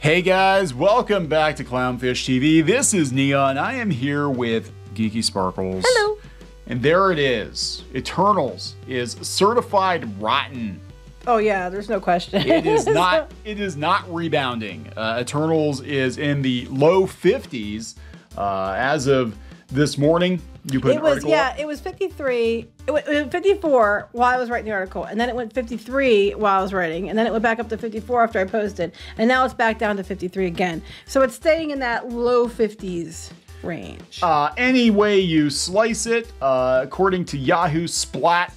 Hey guys, welcome back to Clownfish TV. This is Neon. I am here with Geeky Sparkles. Hello. And there it is. Eternals is certified rotten. Oh yeah, there's no question. It is not. It is not rebounding. Eternals is in the low 50s as of this morning. You put an article up? It was 53. It went 54 while I was writing the article, and then it went 53 while I was writing, and then it went back up to 54 after I posted, and now it's back down to 53 again. So it's staying in that low 50s range. Any way you slice it, according to Yahoo Splat,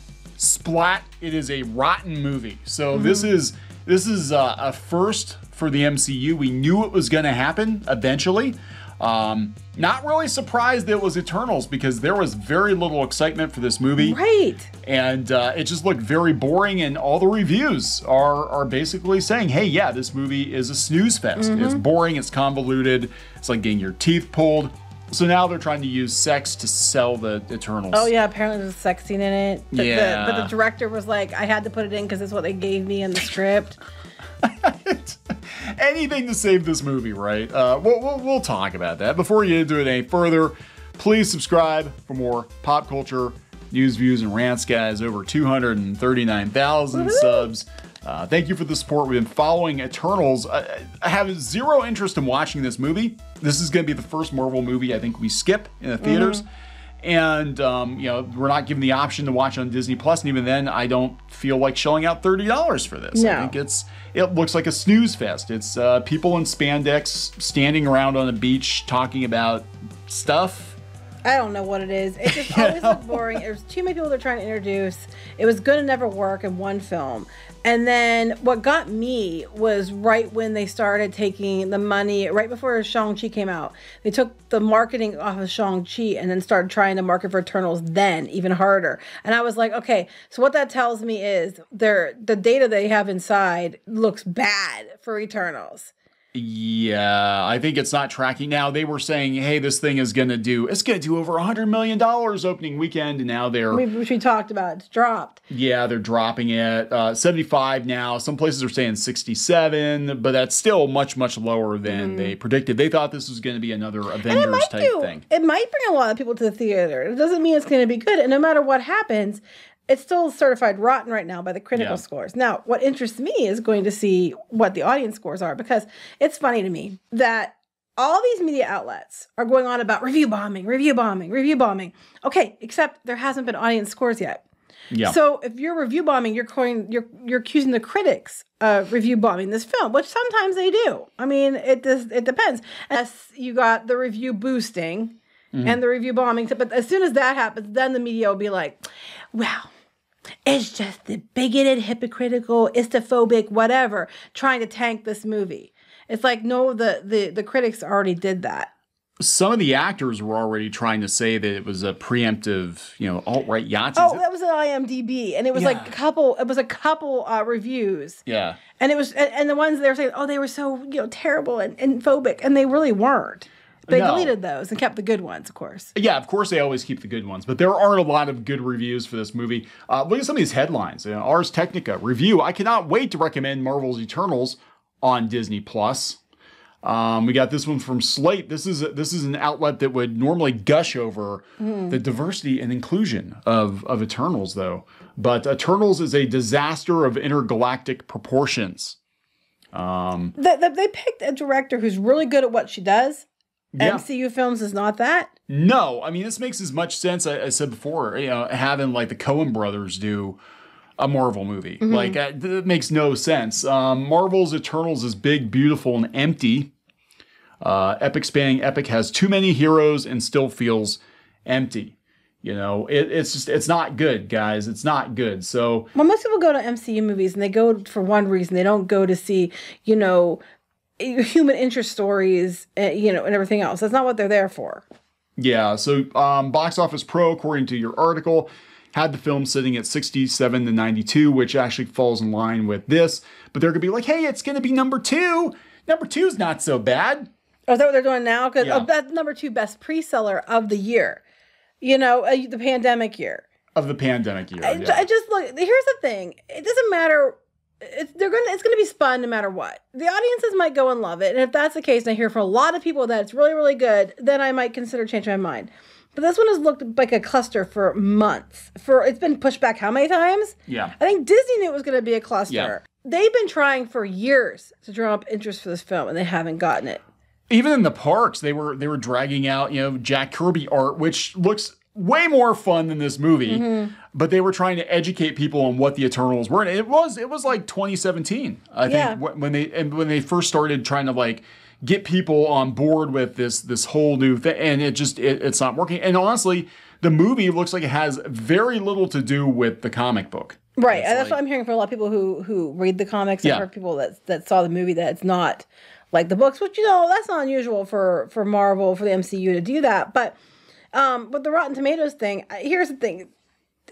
it is a rotten movie. So this is a first for the MCU. We knew it was going to happen eventually. Not really surprised that it was Eternals because there was very little excitement for this movie. Right. And it just looked very boring, and all the reviews are basically saying, hey, yeah, this movie is a snooze fest. It's boring, it's convoluted, it's like getting your teeth pulled. So now they're trying to use sex to sell the Eternals. Oh yeah, apparently there's sex scene in it. Yeah. But the director was like, I had to put it in because it's what they gave me in the script. Anything to save this movie, right? We'll talk about that. Before you get into it any further, please subscribe for more pop culture news, views, and rants, guys. Over 239,000 subs. Thank you for the support. We've been following Eternals. I have zero interest in watching this movie. This is going to be the first Marvel movie I think we skip in the theaters. And, we're not given the option to watch on Disney Plus, and even then, I don't feel like shelling out $30 for this. No. I think it looks like a snooze fest. It's people in spandex standing around on a beach talking about stuff. I don't know what it is. It just always looked boring. There's too many people they're trying to introduce. It was going to never work in one film. And then what got me was right when they started taking the money, right before Shang-Chi came out. They took the marketing off of Shang-Chi and then started trying to market for Eternals then, even harder. And I was like, okay, so what that tells me is the data they have inside looks bad for Eternals. Yeah, I think it's not tracking. Now, they were saying, hey, this thing is going to do over $100 million opening weekend, and now which we talked about, it's dropped. Yeah, they're dropping it. 75 now. Some places are saying 67, but that's still much, much lower than they predicted. They thought this was going to be another Avengers type thing. It might bring a lot of people to the theater. It doesn't mean it's going to be good. And no matter what happens, it's still certified rotten right now by the critical scores. Now, what interests me is going to see what the audience scores are, because it's funny to me that all these media outlets are going on about review bombing. Okay, except there hasn't been audience scores yet. Yeah. So if you're review bombing, you're accusing the critics of review bombing this film, which sometimes they do. I mean, it depends. As you got the review boosting and the review bombing, but as soon as that happens, then the media will be like, well, it's just the bigoted, hypocritical, istophobic, whatever, trying to tank this movie. It's like, no, the critics already did that. Some of the actors were already trying to say that it was a preemptive, alt-right Yahtzee. Oh, that was an IMDb, and it was like a couple reviews. Yeah. And it was, and the ones they were saying, oh, they were so, terrible and phobic, and they really weren't. They deleted those and kept the good ones, of course. Yeah, of course they always keep the good ones, but there aren't a lot of good reviews for this movie. Look at some of these headlines. Ars Technica review. I cannot wait to recommend Marvel's Eternals on Disney Plus. We got this one from Slate. This is an outlet that would normally gush over the diversity and inclusion of Eternals, though. But Eternals is a disaster of intergalactic proportions. They picked a director who's really good at what she does. Yeah. MCU films is not that. No, I mean, this makes as much sense. I said before, having like the Coen brothers do a Marvel movie. Like, that makes no sense. Marvel's Eternals is big, beautiful, and empty. Epic spanning Epic has too many heroes and still feels empty. It's not good, guys. It's not good. So, well, most people go to MCU movies and they go for one reason. They don't go to see, human interest stories, and everything else. That's not what they're there for. Yeah. So, Box Office Pro, according to your article, had the film sitting at 67 to 92, which actually falls in line with this. But they're going to be like, hey, it's going to be number 2. Number 2 is not so bad. Oh, is that what they're doing now? Because that's number 2 best pre-seller of the year. The pandemic year. Of the pandemic year. I just look, here's the thing. It doesn't matter. it's gonna be spun no matter what. The audiences might go and love it, and if that's the case, and I hear from a lot of people that it's really, really good, then I might consider changing my mind. But this one has looked like a cluster for months. It's been pushed back how many times? Yeah. I think Disney knew it was going to be a cluster. Yeah. They've been trying for years to drum up interest for this film, and they haven't gotten it. Even in the parks, they were dragging out, Jack Kirby art, which looks way more fun than this movie. But they were trying to educate people on what the Eternals were. And it was like 2017, I think, when they first started trying to like get people on board with this whole new thing, and it's not working. And honestly, the movie looks like it has very little to do with the comic book. Right, and that's what I'm hearing from a lot of people who read the comics. I've heard people that saw the movie that it's not like the books, which that's not unusual for Marvel, for the MCU to do that. But with the Rotten Tomatoes thing, here's the thing.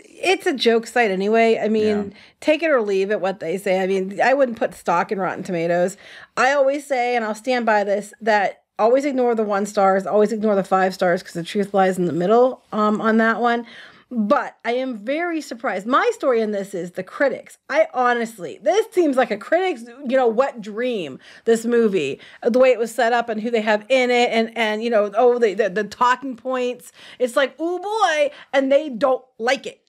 It's a joke site anyway. I mean, take it or leave it, what they say. I mean, I wouldn't put stock in Rotten Tomatoes. I always say, and I'll stand by this, that always ignore the 1 stars, always ignore the 5 stars, because the truth lies in the middle on that one. But I am very surprised. My story in this is the critics. This seems like a critic's, wet dream, this movie, the way it was set up and who they have in it and the talking points. It's like, oh boy, and they don't like it.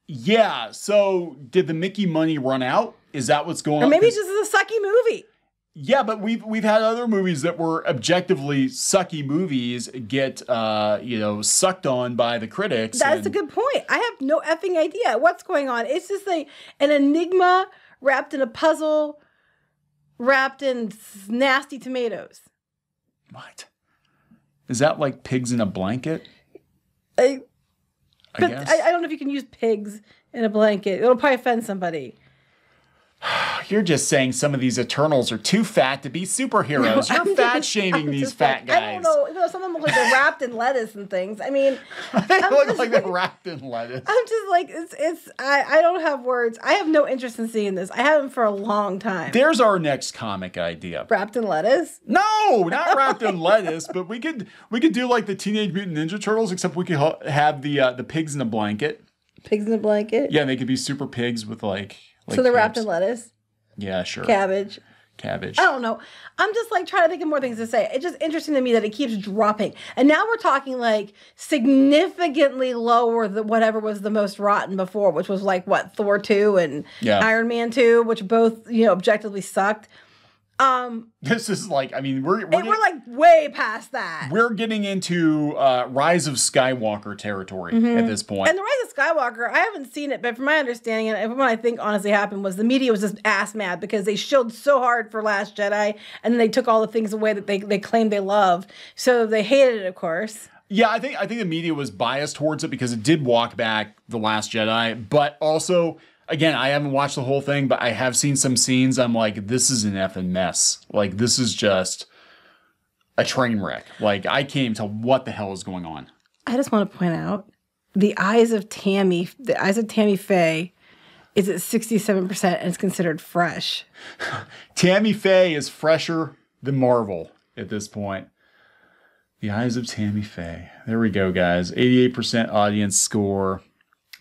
Yeah, so did the Mickey money run out? Is that what's going on? Or maybe it's just a sucky movie. Yeah, but we've had other movies that were objectively sucky movies get sucked on by the critics. That's a good point. I have no effing idea what's going on. It's just like an enigma wrapped in a puzzle, wrapped in nasty tomatoes. What? Is that like pigs in a blanket? I guess. I don't know if you can use pigs in a blanket. It'll probably offend somebody. You're just saying some of these Eternals are too fat to be superheroes. You're fat shaming these fat guys. I don't know. Some of them look like they're wrapped in lettuce and things. I mean, they look like they're wrapped in lettuce. I'm just like, I don't have words. I have no interest in seeing this. I haven't for a long time. There's our next comic idea. Wrapped in lettuce? No, not wrapped in lettuce, but we could do like the Teenage Mutant Ninja Turtles, except we could have the pigs in a blanket. Pigs in a blanket? Yeah, and they could be super pigs with like so they're wrapped in lettuce? Yeah, sure. Cabbage. I don't know. I'm just like trying to think of more things to say. It's just interesting to me that it keeps dropping. And now we're talking like significantly lower than whatever was the most rotten before, which was like what, Thor 2 and Iron Man 2, which both, objectively sucked. This is like, I mean, we're like way past that. We're getting into Rise of Skywalker territory at this point. And the Rise of Skywalker, I haven't seen it, but from my understanding, and from what I think honestly happened, was the media was just ass mad because they shilled so hard for Last Jedi, and then they took all the things away that they claimed they loved. So they hated it, of course. Yeah, I think the media was biased towards it because it did walk back The Last Jedi, but also, again, I haven't watched the whole thing, but I have seen some scenes. I'm like, this is an effing mess. Like, this is just a train wreck. Like, I can't even tell what the hell is going on. I just want to point out the eyes of Tammy Faye is at 67% and it's considered fresh. Tammy Faye is fresher than Marvel at this point. The eyes of Tammy Faye. There we go, guys. 88% audience score.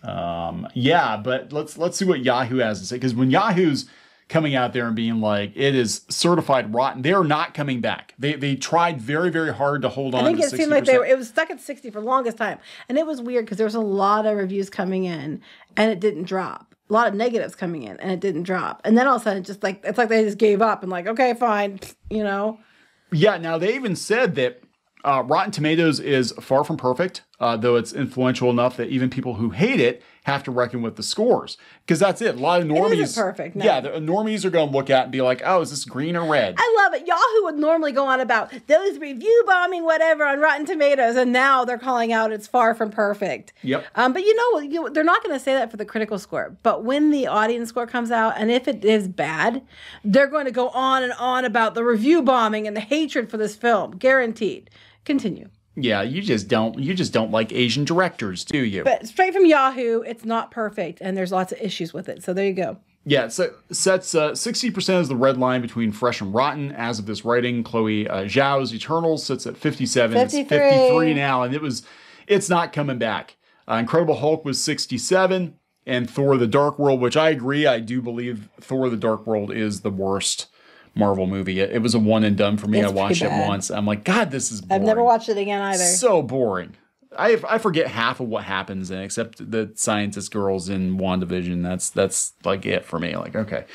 Yeah, but let's see what Yahoo has to say, because when Yahoo's coming out there and being like, it is certified rotten, they are not coming back. They tried very, very hard to hold on to 60%. I think it seemed like it was stuck at 60 for the longest time. And it was weird because there was a lot of reviews coming in and it didn't drop. A lot of negatives coming in and it didn't drop. And then all of a sudden it's like they just gave up and like, okay, fine, Yeah, now they even said that Rotten Tomatoes is far from perfect, though it's influential enough that even people who hate it have to reckon with the scores. Because that's it. A lot of normies. It isn't perfect. No. Yeah, the normies are going to look at it and be like, oh, is this green or red? I love it. Yahoo would normally go on about those review bombing, whatever, on Rotten Tomatoes, and now they're calling out it's far from perfect. Yep. But they're not going to say that for the critical score. But when the audience score comes out, and if it is bad, they're going to go on and on about the review bombing and the hatred for this film. Guaranteed. Continue. Yeah, you just don't like Asian directors, do you? But straight from Yahoo, it's not perfect, and there's lots of issues with it. So there you go. Yeah, so sets 60% is the red line between fresh and rotten. As of this writing, Chloe Zhao's Eternals sits at 57. 53. It's 53 now, and it's not coming back. Incredible Hulk was 67. and Thor: The Dark World, which I agree. I do believe Thor: The Dark World is the worst Marvel movie. It was a one and done for me. It's I watched it pretty bad. once. I'm like, God, this is boring. I've never watched it again either. So boring. I forget half of what happens in it, except the scientist girls in WandaVision. That's like it for me. Like, okay.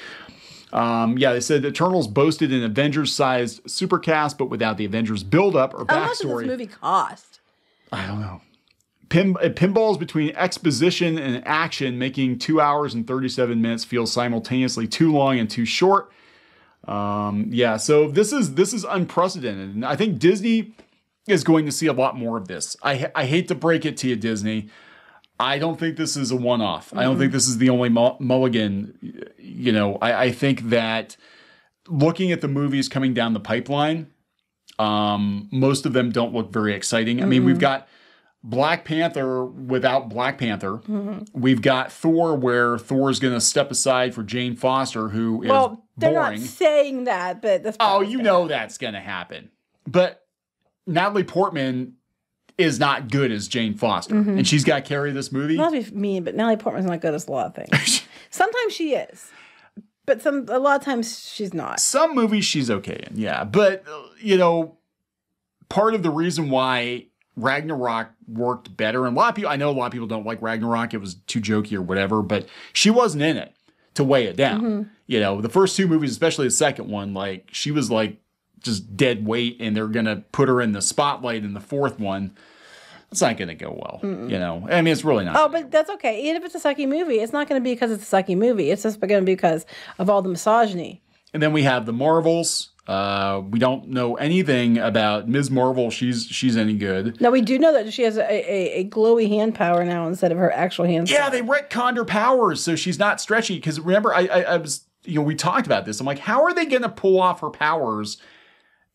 Yeah, they said Eternals boasted an Avengers-sized supercast, but without the Avengers build-up or How much does backstory. this movie cost? I don't know. Pinballs between exposition and action, making 2 hours and 37 minutes feel simultaneously too long and too short. Yeah, so this is unprecedented, and I think Disney is going to see a lot more of this. I hate to break it to you, Disney. I don't think this is a one-off. Mm-hmm. I don't think this is the only mulligan. You know, I think that looking at the movies coming down the pipeline, most of them don't look very exciting. Mm-hmm. I mean, we've got Black Panther without Black Panther. Mm-hmm. We've got Thor, where Thor is going to step aside for Jane Foster, who is boring. They're not saying that, but that's that's going to happen. But Natalie Portman is not good as Jane Foster, and she's got to carry this movie. Not to be mean, but Natalie Portman's not good as a lot of things. Sometimes she is, but a lot of times she's not. Some movies she's okay in, yeah. But you know, part of the reason why Ragnarok worked better, and I know a lot of people don't like Ragnarok. It was too jokey or whatever, but she wasn't in it to weigh it down. Mm-hmm. You know, the first two movies, especially the second one, like she was like just dead weight, and they're gonna put her in the spotlight in the fourth one. It's not gonna go well. You know, I mean, it's really not. Oh, but that's okay. Even if it's a sucky movie, it's not gonna be because it's a sucky movie. It's just gonna be because of all the misogyny. And then we have the Marvels. We don't know anything about Ms. Marvel. She's any good. No, we do know that she has a glowy hand power now instead of her actual hands. Yeah, they retconned her powers, so she's not stretchy. Because remember, I was, you know, we talked about this. I'm like, how are they going to pull off her powers,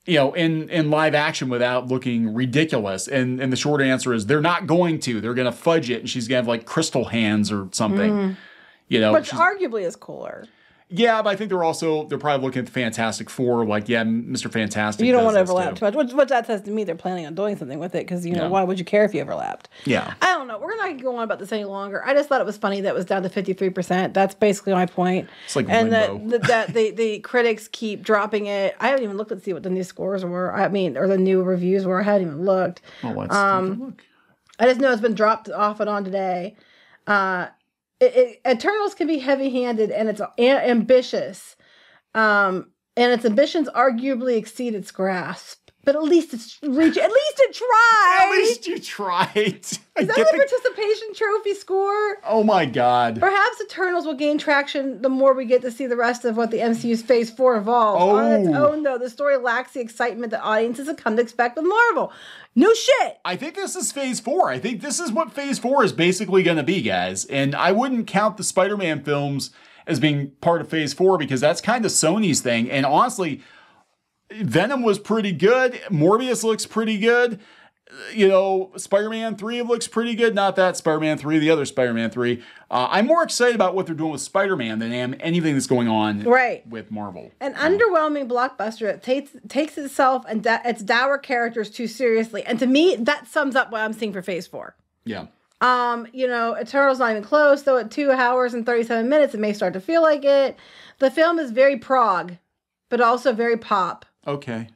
you know, in live action without looking ridiculous? And the short answer is they're not going to. They're going to fudge it, and she's going to have like crystal hands or something. You know, which arguably is cooler. Yeah, but I think they're probably looking at the Fantastic Four, like, yeah, Mr. Fantastic. You don't want to overlap too much, which that says to me they're planning on doing something with it, because, you know, why would you care if you overlapped? Yeah. I don't know. We're not go on about this any longer. I just thought it was funny that it was down to 53%. That's basically my point. It's like and limbo. that the critics keep dropping it. I haven't even looked to see what the new scores were. I mean, or the new reviews were. I hadn't even looked. Oh, let's take a look. I just know it's been dropped off and on today. Eternals can be heavy-handed and it's ambitious, and its ambitions arguably exceed its grasp. But at least it tried. At least you tried. Is that the participation trophy score? Oh my God. Perhaps Eternals will gain traction the more we get to see the rest of what the MCU's Phase 4 involves. Oh. On its own, though, the story lacks the excitement that audiences have come to expect with Marvel. No shit. I think this is Phase 4. I think this is what Phase 4 is basically going to be, guys. And I wouldn't count the Spider-Man films as being part of Phase 4, because that's kind of Sony's thing. And honestly, Venom was pretty good. Morbius looks pretty good. You know, Spider-Man 3 looks pretty good. Not that Spider-Man 3, the other Spider-Man 3. I'm more excited about what they're doing with Spider-Man than I am anything that's going on with Marvel. An underwhelming blockbuster. It takes itself and its dour characters too seriously. And to me, that sums up what I'm seeing for Phase 4. Yeah. You know, Eternal's not even close, though at 2 hours and 37 minutes, it may start to feel like it. The film is very prog, but also very pop. Okay.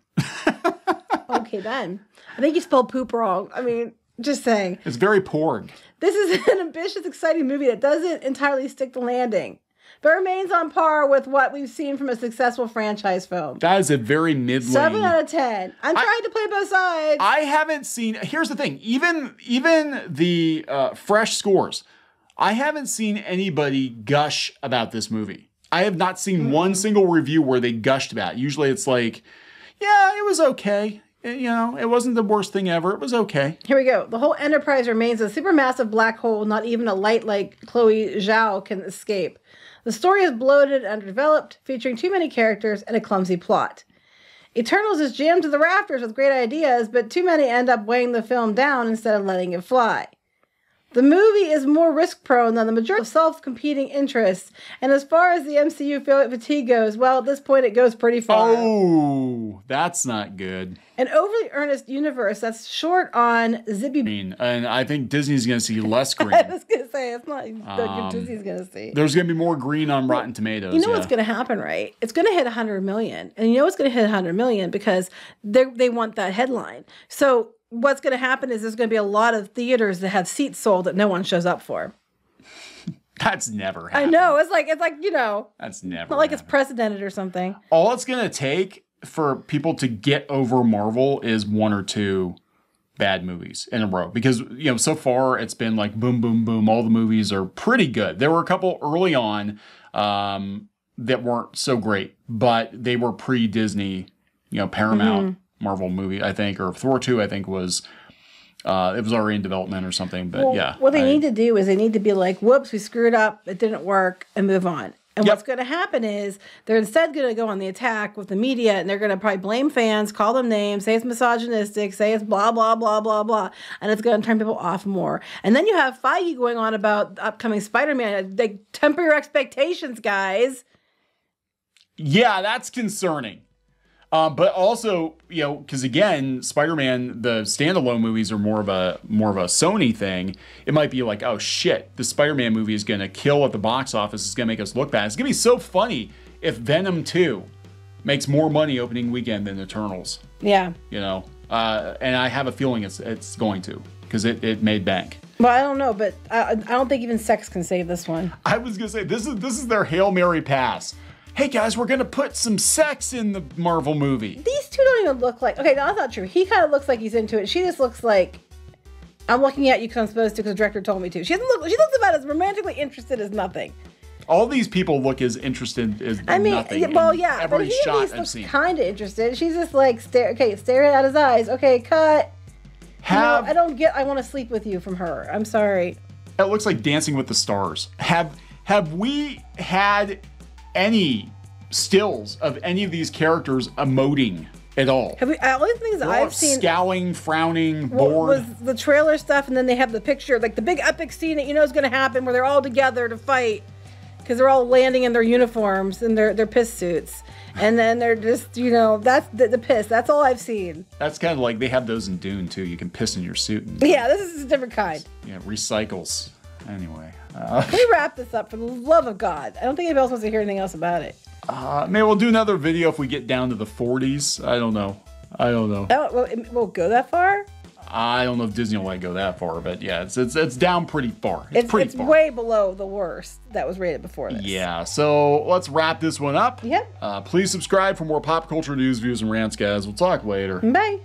Okay, then. I think you spelled poop wrong. I mean, just saying. It's very porg. This is an ambitious, exciting movie that doesn't entirely stick the landing, but remains on par with what we've seen from a successful franchise film. That is a very mid-lane. 7 out of 10. I'm trying to play both sides. I haven't seen... Here's the thing. Even the fresh scores, I haven't seen anybody gush about this movie. I have not seen one single review where they gushed about it. Usually it's like, yeah, it was okay. You know, it wasn't the worst thing ever. It was okay. Here we go. The whole Enterprise remains a supermassive black hole not even a light like Chloe Zhao can escape. The story is bloated and underdeveloped, featuring too many characters and a clumsy plot. Eternals is jammed to the rafters with great ideas, but too many end up weighing the film down instead of letting it fly. The movie is more risk-prone than the majority of self-competing interests. And as far as the MCU fatigue goes, well, at this point, it goes pretty far. Oh, that's not good. An overly earnest universe that's short on zippy... Green. And I think Disney's going to see less green. I was going to say, it's not what Disney's going to see. There's going to be more green on Rotten Tomatoes. You know what's going to happen, right? It's going to hit 100 million. And you know it's going to hit 100 million because they want that headline. So what's going to happen is there's going to be a lot of theaters that have seats sold that no one shows up for. That's never happened. I know. It's like, you know. That's never not like happened. It's precedented or something. All it's going to take for people to get over Marvel is one or two bad movies in a row. Because, you know, so far it's been like boom, boom, boom. All the movies are pretty good. There were a couple early on that weren't so great, but they were pre-Disney, you know, Paramount Marvel movie, I think, or Thor 2, I think was... it was already in development or something, but yeah. What they need to do is they need to be like, whoops, we screwed up, it didn't work, and move on. And what's going to happen is they're instead going to go on the attack with the media, and they're going to probably blame fans, call them names, say it's misogynistic, say it's blah, blah, blah, blah, blah, and it's going to turn people off more. And then you have Feige going on about the upcoming Spider-Man. They temper your expectations, guys. Yeah, that's concerning. But also, you know, because again, Spider-Man, the standalone movies are more of a Sony thing. It might be like, oh shit, the Spider-Man movie is going to kill at the box office. It's going to make us look bad. It's going to be so funny if Venom 2 makes more money opening weekend than Eternals. Yeah. You know, and I have a feeling it's going to, because it made bank. Well, I don't know, but I don't think even sex can save this one. I was going to say, this is their Hail Mary pass. Hey guys, we're going to put some sex in the Marvel movie. These two don't even look like... Okay, no, that's not true. He kind of looks like he's into it. She just looks like... I'm looking at you because I'm supposed to because the director told me to. She looks about as romantically interested as nothing. All these people look as interested as nothing. Well, yeah, every but he shot at least I've looks seen. Kind of interested. She's just like, staring at his eyes. Okay, cut. I don't get I want to sleep with you from her. I'm sorry. It looks like Dancing with the Stars. Have we had any stills of any of these characters emoting at all? Have we? All the things I've seen, scowling, frowning, bored. Was the trailer stuff, and then they have the picture, like the big epic scene that you know is going to happen, where they're all together to fight because they're all landing in their uniforms and their piss suits, and then they're just, you know, that's the piss. That's all I've seen. That's kind of like they have those in Dune too. You can piss in your suit. Yeah, this is a different kind. Yeah, recycles. Anyway, we wrap this up for the love of God. I don't think anybody else wants to hear anything else about it. Maybe we'll do another video if we get down to the 40s. I don't know. We'll go that far? I don't know if Disney will let it go that far, but yeah, it's down pretty far. It's far. Way below the worst that was rated before this. Yeah, so let's wrap this one up. Yep. Please subscribe for more pop culture news, views, and rants, guys. We'll talk later. Bye.